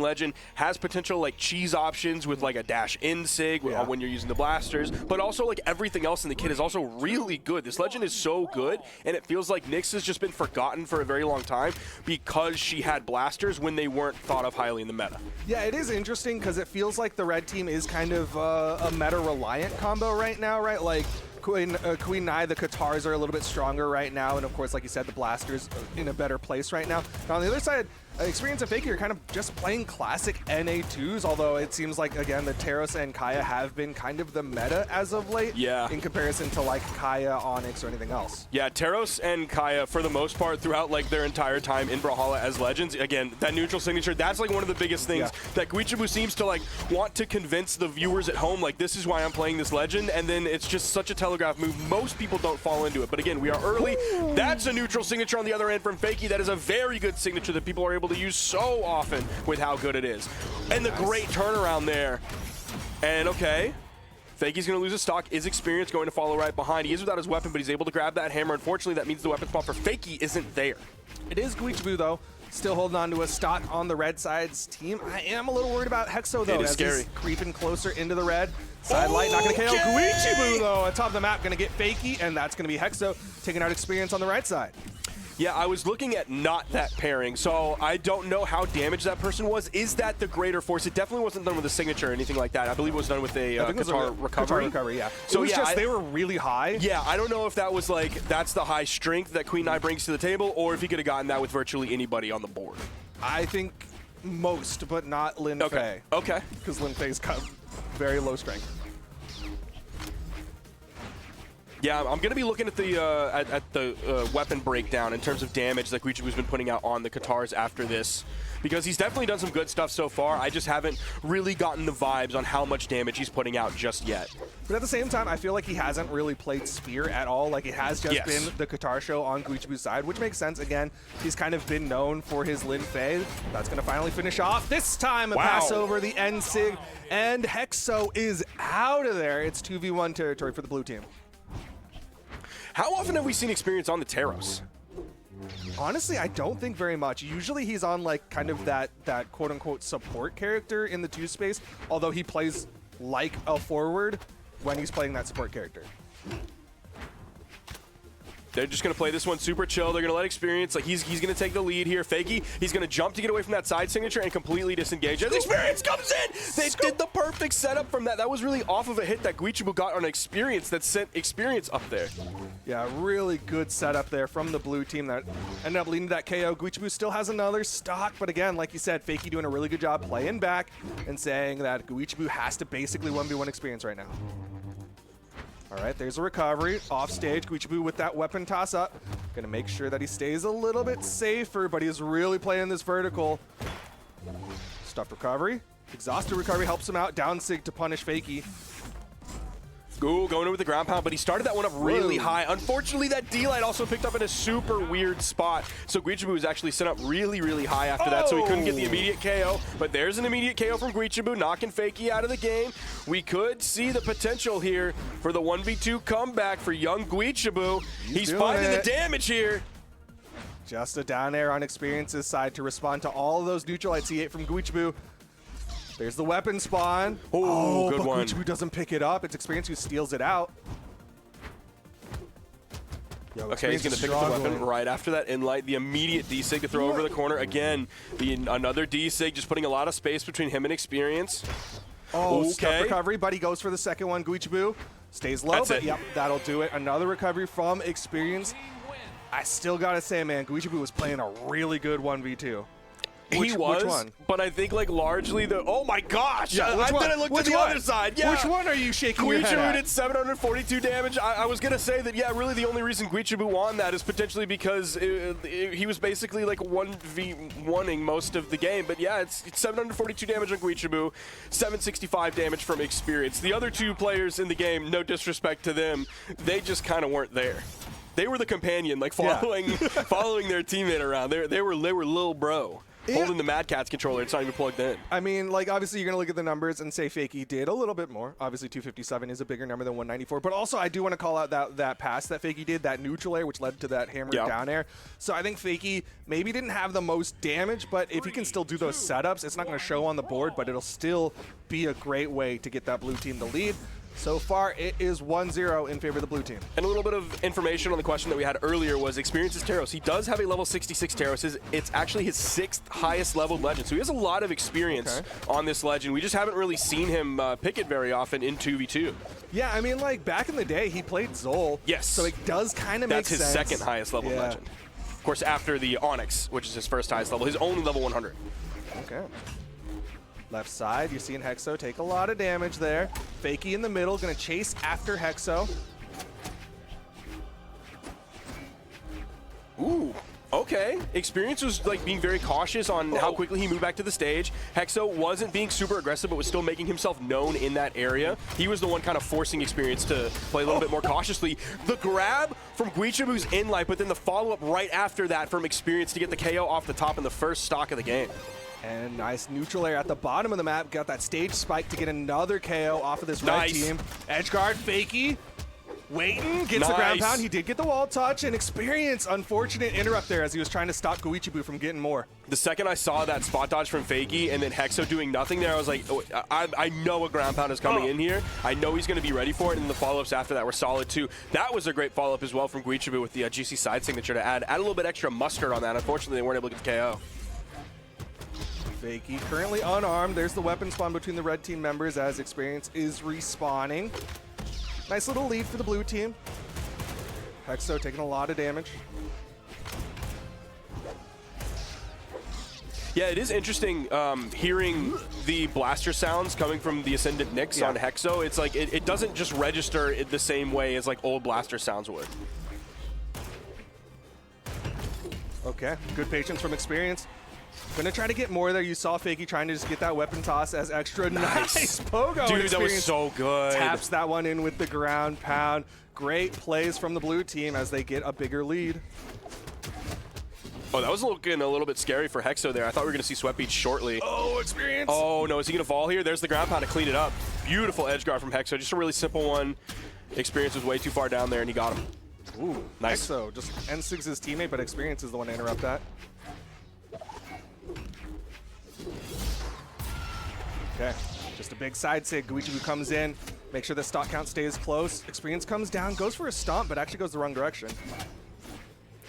Legend has potential like cheese options with like a dash in sig when you're using the blasters, but also like everything else in the kit is also really good. This Legend is so good, and it feels like Nyx has just been forgotten for a very long time because she had blasters when they weren't thought of highly in the meta. Yeah, it is interesting because it feels like the red team is kind of a meta-reliant combo right now, right? Like Queen Nai, the Katars are a little bit stronger right now, and of course, like you said, the blasters are in a better place right now. And on the other side, Experience and Fakey are kind of just playing classic NA2s, although it seems like, again, the Teros and Kaya have been kind of the meta as of late in comparison to like Kaya, Onyx, or anything else. Yeah, Teros and Kaya, for the most part, throughout like their entire time in Brawlhalla as Legends, again, that neutral signature, that's like one of the biggest things that Guichabou seems to like want to convince the viewers at home, like, this is why I'm playing this Legend, and then it's just such a telegraph move. Most people don't fall into it, but again, we are early. That's a neutral signature on the other end from Fakey. That is a very good signature that people are able to use so often with how good it is. And the great turnaround there. And okay, Fakey's going to lose his stock. Is Experience going to follow right behind? He is without his weapon, but he's able to grab that hammer. Unfortunately, that means the weapon spot for Fakey isn't there. It is Guichabou, though, still holding on to a stock on the red side's team. I am a little worried about Hexo, though, as he's creeping closer into the red. Side light not going to KO Guichabou, though, at top of the map. Going to get Fakey, and that's going to be Hexo taking out Experience on the right side. Yeah, I was looking at not that pairing, so I don't know how damaged that person was. Is that the greater force? It definitely wasn't done with a signature or anything like that. I believe it was done with a Qatar recovery. So it was just they were really high. Yeah, I don't know if that was like, that's the high strength that Queen Nai brings to the table, or if he could have gotten that with virtually anybody on the board. I think most, but not Lin Fei. Okay. Because Lin Fei's got very low strength. Yeah, I'm going to be looking at the weapon breakdown in terms of damage that Guichabou's been putting out on the Katars after this, because he's definitely done some good stuff so far. I just haven't really gotten the vibes on how much damage he's putting out just yet. But at the same time, I feel like he hasn't really played Spear at all. Like, it has just been the Qatar show on Guichabou's side, which makes sense. Again, he's kind of been known for his Lin Fei. That's going to finally finish off. This time, a pass over the end sig, and Hexo is out of there. It's 2v1 territory for the blue team. How often have we seen Experience on the Teros? Honestly, I don't think very much. Usually he's on like kind of that quote-unquote support character in the 2 space, although he plays like a forward when he's playing that support character. They're just going to play this one super chill. They're going to let Experience, like he's going to take the lead here. Fakey, he's going to jump to get away from that side signature and completely disengage. As Experience comes in, they did the perfect setup from that. That was really off of a hit that Guichabou got on Experience that sent Experience up there. Yeah, really good setup there from the blue team that ended up leading to that KO. Guichabou still has another stock, but again, like you said, Fakey doing a really good job playing back and saying that Guichabou has to basically 1v1 Experience right now. All right, there's a recovery. Off stage, Guichabou with that weapon toss up. Gonna make sure that he stays a little bit safer, but he's really playing this vertical. Stuff recovery. Exhausted recovery helps him out. Down sig to punish Fakey. Ooh, going in with the ground pound, but he started that one up really high. Unfortunately, that D-Light also picked up in a super weird spot. So Guichabou was actually sent up really, really high after that, so he couldn't get the immediate KO. But there's an immediate KO from Guichabou, knocking Fakey out of the game. We could see the potential here for the 1v2 comeback for young Guichabou. He's finding the damage here. Just a down air on Experience's side to respond to all of those neutral lights he ate from Guichabou. There's the weapon spawn. Oh, good one. Guichabou doesn't pick it up. It's Experience who steals it out. Okay, he's going to pick up the weapon right after that in-light. The immediate D-Sig to throw over the corner. Again, another D-Sig, just putting a lot of space between him and Experience. Oh, stuff recovery, but he goes for the second one. Guichabou stays low, but yep, that'll do it. Another recovery from Experience. I still got to say, man, Guichabou was playing a really good 1v2. Which one? But I think like largely the, oh my gosh, yeah, then I looked to the other side. Yeah. Which one are you shaking your head at? Guichabou did 742 damage. I was going to say that, yeah, really the only reason Guichabou won that is potentially because he was basically like 1v1ing most of the game. But yeah, it's 742 damage on Guichabou, 765 damage from Experience. The other two players in the game, no disrespect to them, they just kind of weren't there. They were the companion, like following their teammate around. They were little bro. holding the Mad Catz controller. It's not even plugged in. I mean, like, obviously you're going to look at the numbers and say Fakey did a little bit more. Obviously 257 is a bigger number than 194. But also I do want to call out that pass that Fakey did, that neutral air, which led to that hammer down air. So I think Fakey maybe didn't have the most damage, but if he can still do those setups, it's not going to show on the board, but it'll still be a great way to get that blue team the lead. So far, it is 1-0 in favor of the blue team. And a little bit of information on the question that we had earlier was experiences Taros. He does have a level 66 Taros. It's actually his 6th highest leveled legend. So he has a lot of experience on this legend. We just haven't really seen him pick it very often in 2v2. Yeah, I mean, like, back in the day, he played Zol. Yes. So it does kind of make sense. That's his 2nd highest leveled legend. Of course, after the Onyx, which is his 1st highest level. His only level 100. Okay. Left side, you're seeing Hexo take a lot of damage there. Fakey in the middle, gonna chase after Hexo. Ooh, okay. Experience was like being very cautious on how quickly he moved back to the stage. Hexo wasn't being super aggressive, but was still making himself known in that area. He was the one kind of forcing Experience to play a little bit more cautiously. The grab from Guichabou's in light, but then the follow-up right after that from Experience to get the KO off the top in the first stock of the game. And nice neutral air at the bottom of the map. Got that stage spike to get another KO off of this red team. Edge guard, Fakey. Waiting, gets the ground pound. He did get the wall touch, and Experience, unfortunate interrupt there as he was trying to stop Guichabou from getting more. The second I saw that spot dodge from Fakey and then Hexo doing nothing there, I was like, oh, I know a ground pound is coming in here. I know he's going to be ready for it, and the follow-ups after that were solid too. That was a great follow-up as well from Guichabou with the GC side signature to add a little bit extra mustard on that. Unfortunately, they weren't able to get the KO. Fakey currently unarmed. There's the weapon spawn between the red team members as Experience is respawning. Nice little lead for the blue team. Hexo taking a lot of damage. Yeah, it is interesting hearing the blaster sounds coming from the Ascendant Nyx on Hexo. It's like it doesn't just register the same way as like old blaster sounds would. Okay, good patience from Experience. Gonna try to get more there. You saw Fakey trying to just get that weapon toss as extra. Nice pogo. Dude, that was so good. Taps that one in with the ground pound. Great plays from the blue team as they get a bigger lead. Oh, that was looking a little bit scary for Hexo there. I thought we were gonna see Sweat Beach shortly. Oh, Experience. Oh no, is he gonna fall here? There's the ground pound to clean it up. Beautiful edge guard from Hexo. Just a really simple one. Experience was way too far down there and he got him. Ooh, nice. Hexo just N6's his teammate, but Experience is the one to interrupt that. Okay, just a big side sig. Guichabou comes in, make sure the stock count stays close. Experience comes down, goes for a stomp, but actually goes the wrong direction.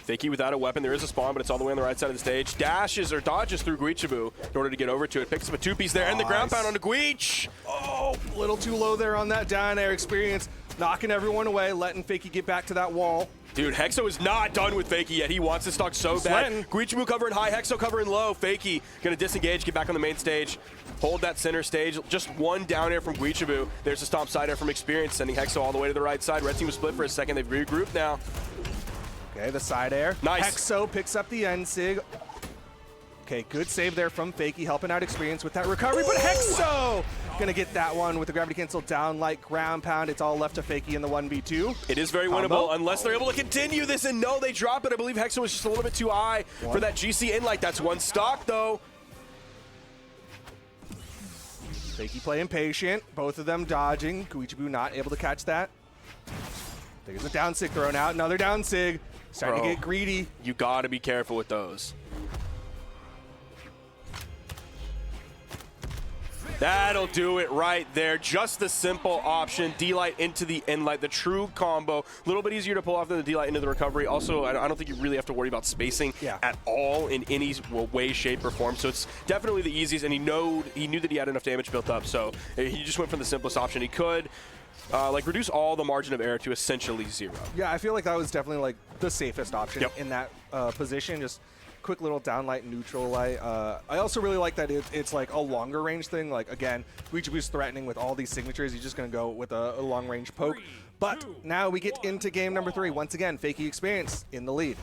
Fakey without a weapon. There is a spawn, but it's all the way on the right side of the stage. Dashes or dodges through Guichabou in order to get over to it. Picks up a two-piece there, and the ground pound onto Guich. Oh, a little too low there on that down air. Experience knocking everyone away, letting Fakey get back to that wall. Dude, Hexo is not done with Fakey yet. He wants this stock so bad. Guichabou covering high, Hexo covering low. Fakey gonna disengage, get back on the main stage, hold that center stage. Just one down air from Guichabou. There's a stomp side air from Experience, sending Hexo all the way to the right side. Red team was split for a second. They've regrouped now. Okay, the side air. Nice. Hexo picks up the end sig. Okay, good save there from Fakey, helping out Experience with that recovery, but Hexo gonna get that one with the gravity cancel down like ground pound. It's all left to Fakey in the 1v2. It is very winnable unless they're able to continue this, and no, they drop it. I believe Hexo was just a little bit too high for that GC inlight. That's one stock though. Fakey playing patient, both of them dodging. Guichabou not able to catch that. There's a down sig thrown out, another down sig. Starting to get greedy. You gotta be careful with those. That'll do it right there. Just the simple option. D-Light into the N-Light, the true combo. A little bit easier to pull off than the D-Light into the recovery. Also, I don't think you really have to worry about spacing at all in any way, shape, or form. So it's definitely the easiest, and he knew that he had enough damage built up. So he just went for the simplest option he could. Like reduce all the margin of error to essentially 0. Yeah, I feel like that was definitely like the safest option in that position. Just quick little downlight, neutral light. I also really like that it's like a longer range thing. Like again, Guichabou's threatening with all these signatures. He's just gonna go with a long range poke. But now we get into game number 3. Once again, Fakey Experience in the lead.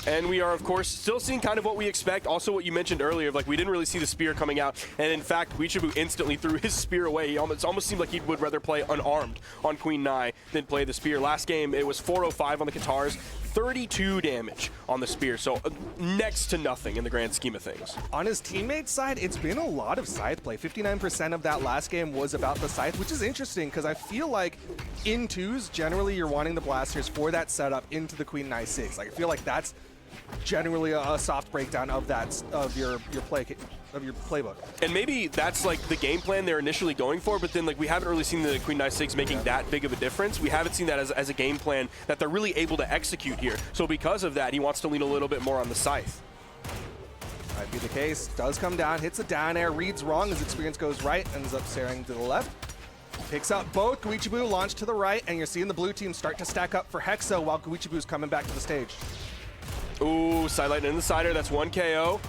And we are, of course, still seeing kind of what we expect. Also, what you mentioned earlier, like we didn't really see the spear coming out. And in fact, Guichabou instantly threw his spear away. He almost seemed like he would rather play unarmed on Queen Nai than play the spear. Last game, it was 405 on the Katars, 32 damage on the spear, so next to nothing in the grand scheme of things. On his teammate's side, it's been a lot of scythe play. 59% of that last game was about the scythe, which is interesting because I feel like in twos, generally you're wanting the blasters for that setup into the Queen Nine 6. Like I feel like that's generally a soft breakdown of that of your playbook. And maybe that's like the game plan they're initially going for, but then like we haven't really seen the Queen Nine 6 making that big of a difference. We haven't seen that as a game plan that they're really able to execute here. So because of that, he wants to lean a little bit more on the scythe. Might be the case. Does come down, hits a down air, reads wrong. His experience goes right, ends up staring to the left. Picks up both. Guichabou launched to the right, and you're seeing the blue team start to stack up for Hexo while Guichabou's coming back to the stage. Ooh, sidelight in the sider. That's 1 KO.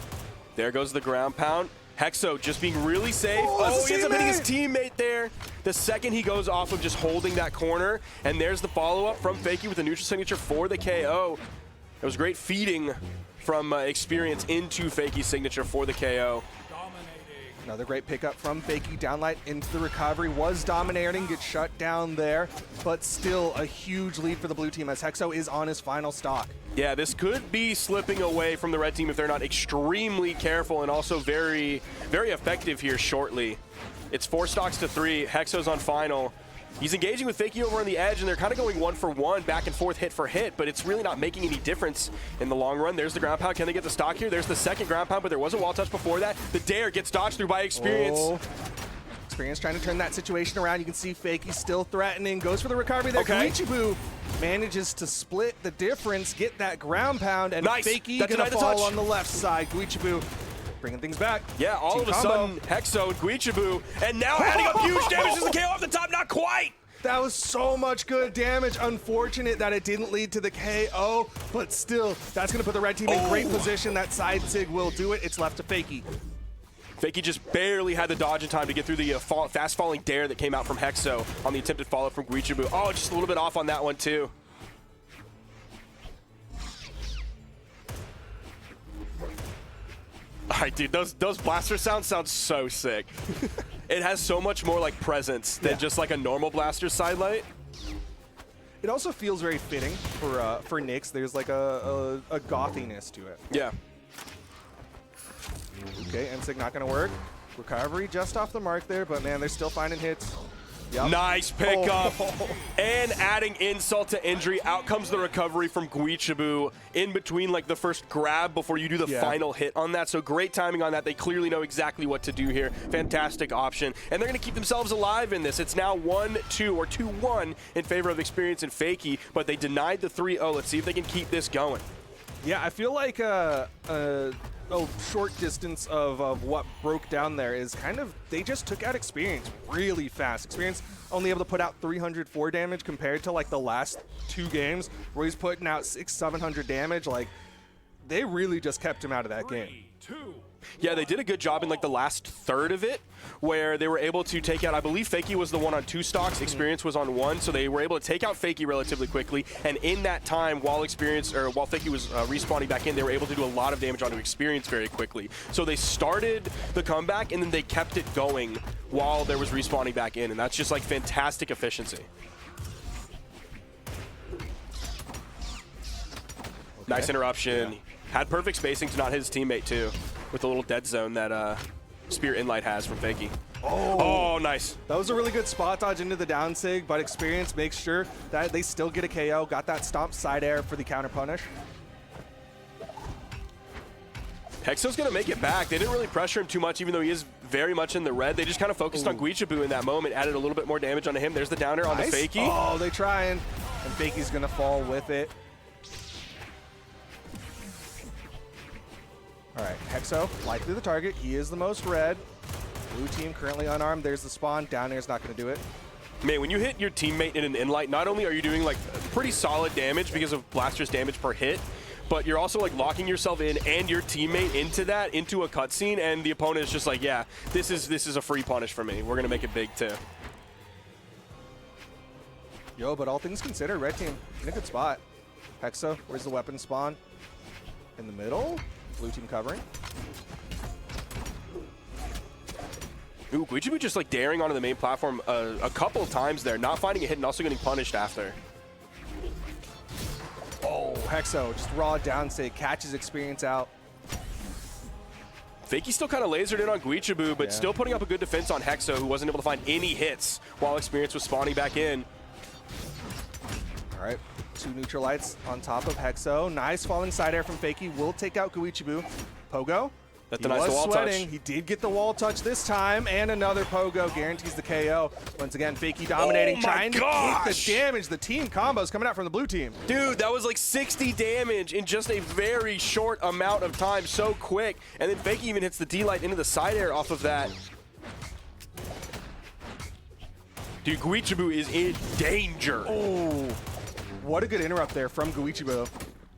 There goes the ground pound. Hexo just being really safe. Oh, he ends up hitting his teammate there. The second he goes off of just holding that corner, and there's the follow-up from Fakey with the neutral signature for the KO. It was great feeding from experience into Fakey's signature for the KO. Another great pickup from Fakey. Downlight into the recovery. Was dominating, gets shut down there, but still a huge lead for the blue team as Hexo is on his final stock. Yeah, this could be slipping away from the red team if they're not extremely careful and also very, very effective here shortly. It's 4 stocks to 3. Hexo's on final. He's engaging with Fakey over on the edge, and they're kind of going 1 for 1, back and forth, hit for hit, but it's really not making any difference in the long run. There's the ground pound. Can they get the stock here? There's the second ground pound, but there was a wall touch before that. The dare gets dodged through by experience. Oh. Experience trying to turn that situation around. You can see Fakey still threatening. Goes for the recovery there. Okay. Guichabou manages to split the difference, get that ground pound, and nice. Fakey gonna fall on the left side. Guichabou bringing things back. Yeah, all of a sudden, Hexo, Guichabou, and now adding up huge damage as the KO off the top. Not quite. That was so much good damage. Unfortunate that it didn't lead to the KO, but still, that's going to put the red team in great position. That side sig will do it. It's left to Fakey. Fakey just barely had the dodge in time to get through the fast-falling dare that came out from Hexo on the attempted follow-up from Guichabou. Oh, just a little bit off on that one, too. All right, dude, those blaster sounds sound so sick. It has so much more like presence than just like a normal blaster sidelight. It also feels very fitting for Nyx. There's like a gothiness to it. Yeah. Okay, Ensig not gonna work. Recovery just off the mark there, but man, they're still finding hits. Yep. Nice pickup. And adding insult to injury, out comes the recovery from Guichabou in between like the first grab before you do the final hit on that. So great timing on that. They clearly know exactly what to do here. Fantastic option. And they're going to keep themselves alive in this. It's now 1-2 or 2-1 in favor of Experience and Fakey, but they denied the 3-0. Let's see if they can keep this going. Yeah, I feel like a short distance of what broke down there is kind of, they just took out Experience really fast. Experience only able to put out 304 damage compared to like the last 2 games where he's putting out 600-700 damage. Like, they really just kept him out of that game. 3, 2. Yeah, they did a good job in like the last third of it where they were able to take out, I believe Fakey was the one on 2 stocks, Experience was on 1, so they were able to take out Fakey relatively quickly, and in that time while Fakey was respawning back in, they were able to do a lot of damage onto Experience very quickly. So they started the comeback and then they kept it going while there was respawning back in, and that's just like fantastic efficiency. Okay. Nice interruption. Yeah. Had perfect spacing to not hit his teammate too, with the little dead zone that Spear Inlight has from Fakey. Oh, nice. That was a really good spot dodge into the down sig, but Experience makes sure that they still get a KO. Got that stomp side air for the counter punish. Hexo's going to make it back. They didn't really pressure him too much, even though he is very much in the red. They just kind of focused on Guichabou in that moment, added a little bit more damage onto him. There's the downer on the Fakey. Oh, they trying. And Fakey's going to fall with it. All right, Hexo, likely the target. He is the most red. Blue team currently unarmed. There's the spawn. Down air's not going to do it. Man, when you hit your teammate in an inlight, not only are you doing like pretty solid damage because of Blaster's damage per hit, but you're also like locking yourself in and your teammate into a cutscene, and the opponent is just like, yeah, this is a free punish for me. We're going to make it big too. Yo, but all things considered, red team in a good spot. Hexo, where's the weapon spawn? In the middle. Blue team covering. Ooh, Guichabou just like daring onto the main platform a couple of times there, not finding a hit and also getting punished after. Oh, Hexo, just raw down sig, catches experience out. Fakey still kind of lasered in on Guichabou, but still putting up a good defense on Hexo, who wasn't able to find any hits while experience was spawning back in. All right, 2 neutral lights on top of Hexo. Nice falling side air from Fakey. Will take out Guichabou. Pogo. That denies the wall touch. He did get the wall touch this time, and another Pogo guarantees the KO. Once again, Fakey dominating, trying to get the damage. The team combos coming out from the blue team. Dude, that was like 60 damage in just a very short amount of time, so quick. And then Fakey even hits the D-Light into the side air off of that. Dude, Guichabou is in danger. Oh, what a good interrupt there from Guichabou.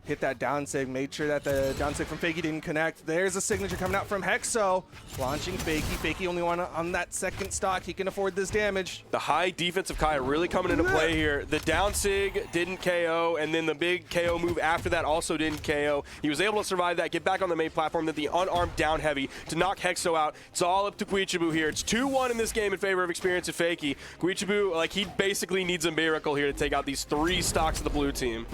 Hit that down sig, made sure that the down sig from Fakey didn't connect. There's a signature coming out from Hexo. Launching Fakey. Fakey only on that second stock. He can afford this damage. The high defense of Kaya really coming into play here. The down sig didn't KO, and then the big KO move after that also didn't KO. He was able to survive that, get back on the main platform, then the unarmed down heavy to knock Hexo out. It's all up to Guichabou here. It's 2-1 in this game in favor of experience and Fakey. Guichabou, like, he basically needs a miracle here to take out these 3 stocks of the blue team.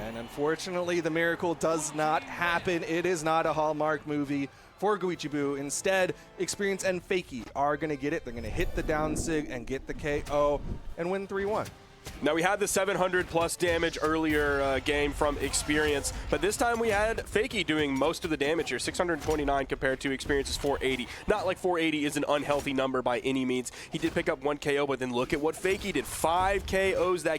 And unfortunately, the miracle does not happen. It is not a Hallmark movie for Guichabou. Instead, Experience and Fakey are going to get it. They're going to hit the down sig and get the KO and win 3-1. Now, we had the 700 plus damage earlier game from Experience, but this time we had Fakey doing most of the damage here, 629 compared to Experience's 480. Not like 480 is an unhealthy number by any means. He did pick up 1 KO, but then look at what Fakey did. 5 KOs that